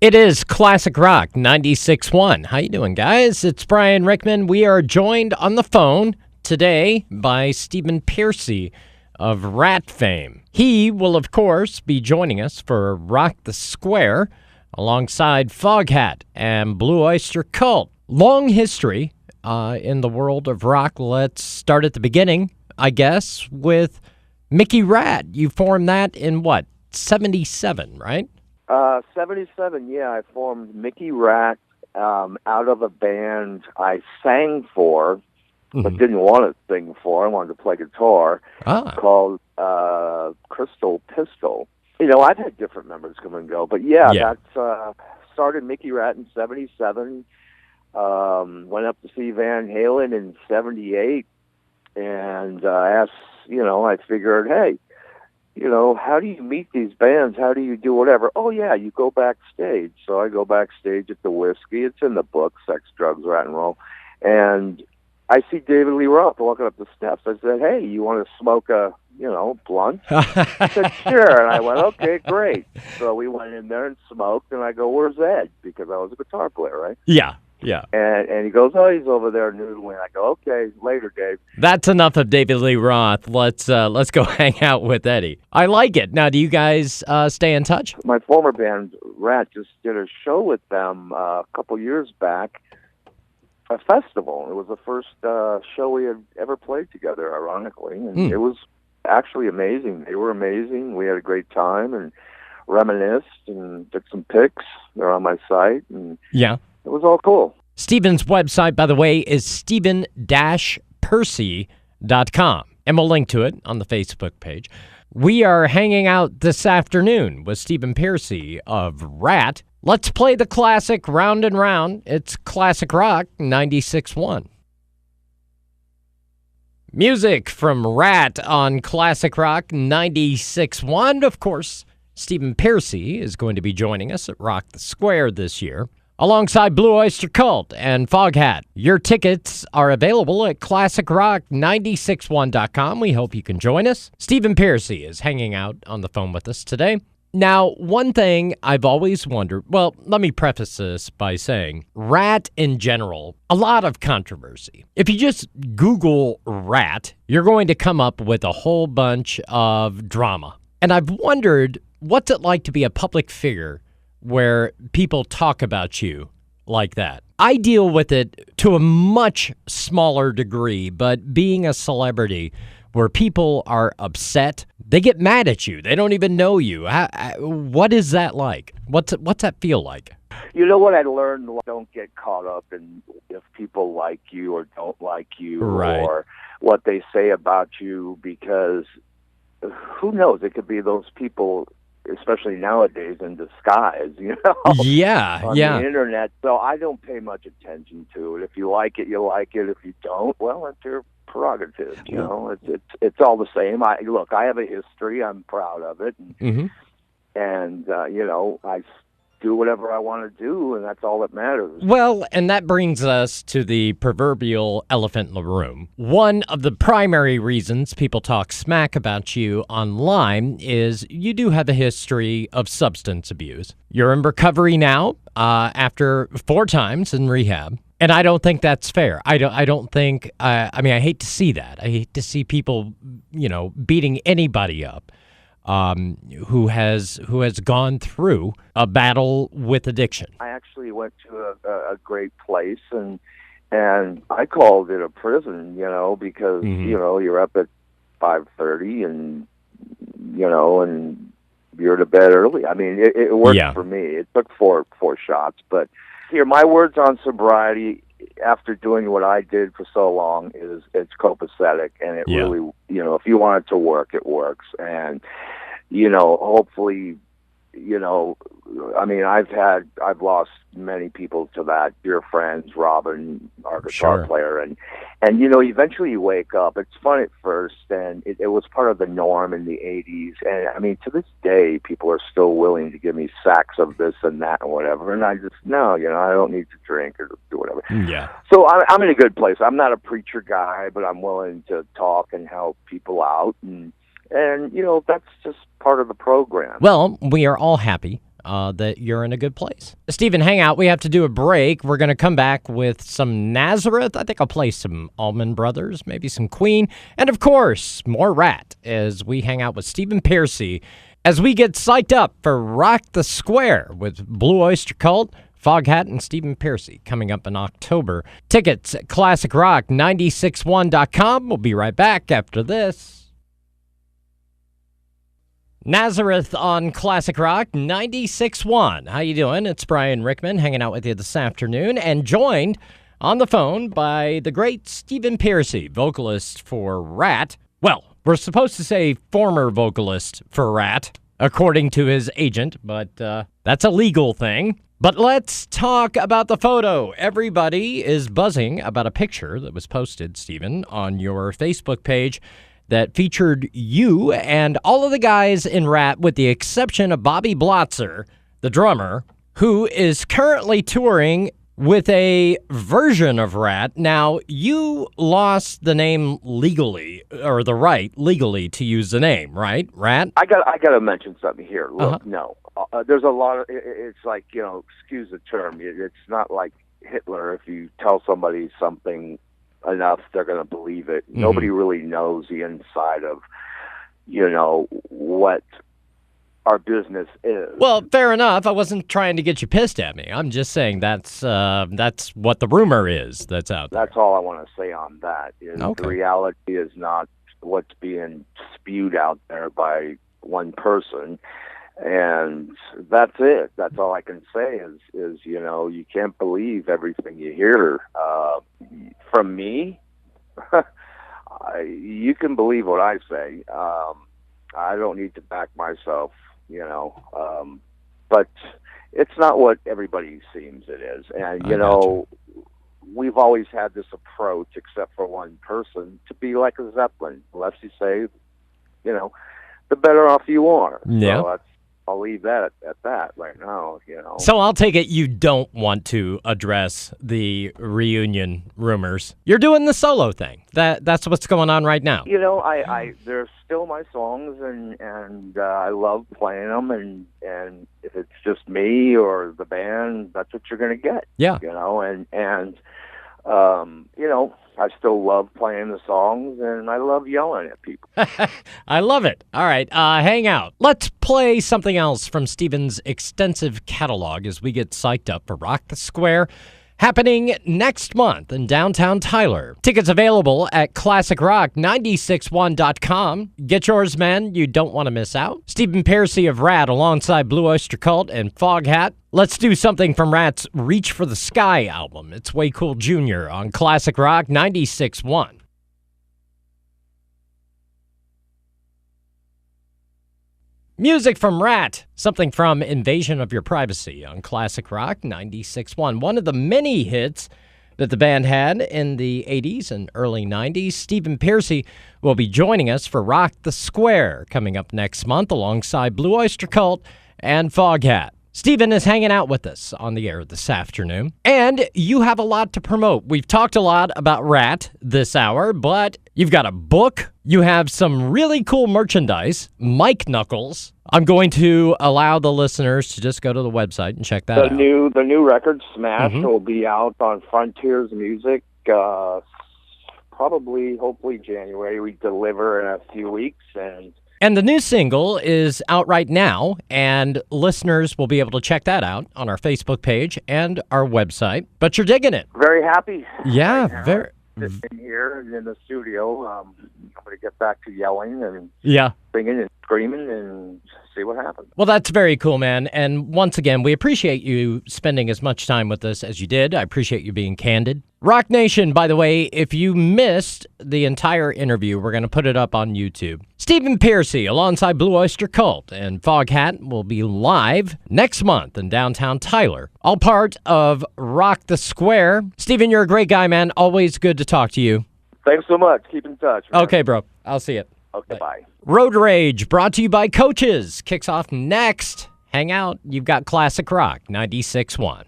It is Classic Rock 96.1. How you doing, guys? It's Brian Rickman. We are joined on the phone today by Stephen Pearcy of Ratt fame. He will, of course, be joining us for Rock the Square alongside Foghat and Blue Oyster Cult. Long history in the world of rock. Let's start at the beginning, I guess, with Mickey Ratt. You formed that in what, 77, right? 77, yeah. I formed Mickey Ratt out of a band I sang for, but didn't want to sing for. I wanted to play guitar, called Crystal Pistol. You know, I've had different members come and go, but yeah. That's started Mickey Ratt in 77, went up to see Van Halen in 78, and I figured, hey, you know, how do you meet these bands? How do you do whatever? Oh, yeah, you go backstage. So I go backstage at the Whiskey. It's in the book, Sex, Drugs, Rock and Roll. And I see David Lee Roth walking up the steps. I said, hey, you want to smoke a, blunt? He said, sure. And I went, okay, great. So we went in there and smoked. And I go, where's Ed? Because I was a guitar player, right? Yeah. And he goes, oh, he's over there noodling. I go, okay, later, Dave. That's enough of David Lee Roth. Let's go hang out with Eddie. I like it. Now, do you guys stay in touch? My former band, Ratt, just did a show with them a couple years back, a festival. It was the first show we had ever played together, ironically. And it was actually amazing. They were amazing. We had a great time and reminisced and took some pics. They're on my site. And yeah. It was all cool. Stephen's website, by the way, is stephen-pearcy.com, and we'll link to it on the Facebook page. We are hanging out this afternoon with Stephen Pearcy of Ratt. Let's play the classic Round and Round. It's Classic Rock 96.1. Music from Ratt on Classic Rock 96.1. Of course, Stephen Pearcy is going to be joining us at Rock the Square this year, alongside Blue Oyster Cult and Foghat. Your tickets are available at classicrock961.com. We hope you can join us. Stephen Pearcy is hanging out on the phone with us today. Now, one thing I've always wondered, well, let me preface this by saying Ratt in general, a lot of controversy. If you just Google Ratt, you're going to come up with a whole bunch of drama. And I've wondered, what's it like to be a public figure where people talk about you like that? I deal with it to a much smaller degree, but being a celebrity where people are upset, they get mad at you. They don't even know you. What is that like? What's that feel like? You know what I learned? Don't get caught up in if people like you or don't like you, right, or what they say about you, because who knows? It could be those people, especially nowadays, in disguise, Yeah, on the internet. So I don't pay much attention to it. If you like it, you like it. If you don't, well, it's your prerogative. It's all the same. I have a history. I'm proud of it, and I do whatever I want to do, and that's all that matters. Well, and that brings us to the proverbial elephant in the room. One of the primary reasons people talk smack about you online is you do have a history of substance abuse. You're in recovery now after 4 times in rehab. And I don't think that's fair. I don't think, I hate to see that. I hate to see people, beating anybody up who has gone through a battle with addiction. I actually went to a great place, and I called it a prison, because, you're up at 5:30 and you're to bed early. I mean, it worked for me. It took four shots, but here, my words on sobriety after doing what I did for so long is it's copacetic, and it really, if you want it to work, it works. And, hopefully, I've lost many people to that, dear friends, Robin, our guitar player, and eventually you wake up. It's fun at first, and it was part of the norm in the 80s, and to this day, people are still willing to give me sacks of this and that and whatever, and I just, I don't need to drink or do whatever. Yeah. So I'm in a good place. I'm not a preacher guy, but I'm willing to talk and help people out, and that's just part of the program. Well, we are all happy that you're in a good place. Stephen, hang out. We have to do a break. We're going to come back with some Nazareth. I think I'll play some Allman Brothers, maybe some Queen, and of course, more Ratt as we hang out with Stephen Pearcy as we get psyched up for Rock the Square with Blue Oyster Cult, Foghat, and Stephen Pearcy coming up in October. Tickets at ClassicRock961.com. We'll be right back after this. Nazareth on Classic Rock 96.1. How you doing? It's Brian Rickman hanging out with you this afternoon and joined on the phone by the great Stephen Pearcy, vocalist for Ratt. Well, we're supposed to say former vocalist for Ratt, according to his agent, but that's a legal thing. But let's talk about the photo. Everybody is buzzing about a picture that was posted, Stephen, on your Facebook page that featured you and all of the guys in Ratt, with the exception of Bobby Blotzer, the drummer, who is currently touring with a version of Ratt. Now, you lost the name legally, or the right legally to use the name, right? Ratt? I got to mention something here. Look, no. There's a lot of, it's like, excuse the term, it's not like Hitler. If you tell somebody something enough, they're going to believe it. Mm-hmm. Nobody really knows the inside of, what our business is. Well, fair enough. I wasn't trying to get you pissed at me. I'm just saying that's what the rumor is that's out there. That's all I want to say on that. The reality is not what's being spewed out there by one person. And that's it. That's all I can say is you can't believe everything you hear from me. You can believe what I say. I don't need to back myself, but it's not what everybody seems it is. And, we've always had this approach, except for one person, to be like a Zeppelin. The less you say, the better off you are. Yeah. So I'll leave that at that right now, So I'll take it you don't want to address the reunion rumors. You're doing the solo thing. That's what's going on right now. They're still my songs, and I love playing them, and if it's just me or the band, that's what you're going to get. Yeah. I still love playing the songs, and I love yelling at people. I love it. All right, hang out. Let's play something else from Stephen's extensive catalog as we get psyched up for Rock the Square, happening next month in downtown Tyler. Tickets available at ClassicRock961.com. Get yours, man. You don't want to miss out. Stephen Pearcy of Ratt alongside Blue Oyster Cult and Foghat. Let's do something from Ratt's Reach for the Sky album. It's Way Cool Jr. on Classic Rock 96.1. Music from Ratt, something from Invasion of Your Privacy on Classic Rock 96.1. One of the many hits that the band had in the 80s and early 90s. Stephen Pearcy will be joining us for Rock the Square coming up next month alongside Blue Oyster Cult and Foghat. Stephen is hanging out with us on the air this afternoon, and you have a lot to promote. We've talked a lot about Ratt this hour, but you've got a book. You have some really cool merchandise, Mike Knuckles. I'm going to allow the listeners to just go to the website and check that out. The new record, Smash, will be out on Frontiers Music, probably, hopefully January. We deliver in a few weeks, And the new single is out right now, and listeners will be able to check that out on our Facebook page and our website. But you're digging it. Very happy. Yeah, right very. Sitting here in the studio, I'm going to get back to yelling and singing and screaming and see what happens. Well, that's very cool, man. And once again, we appreciate you spending as much time with us as you did. I appreciate you being candid. Rock Nation, by the way, if you missed the entire interview, we're going to put it up on YouTube. Stephen Pearcy, alongside Blue Oyster Cult and Foghat, will be live next month in downtown Tyler, all part of Rock the Square. Stephen, you're a great guy, man. Always good to talk to you. Thanks so much. Keep in touch, man. Okay, bro. I'll see you. Okay, bye. Road Rage, brought to you by Coaches, kicks off next. Hang out. You've got Classic Rock 96.1.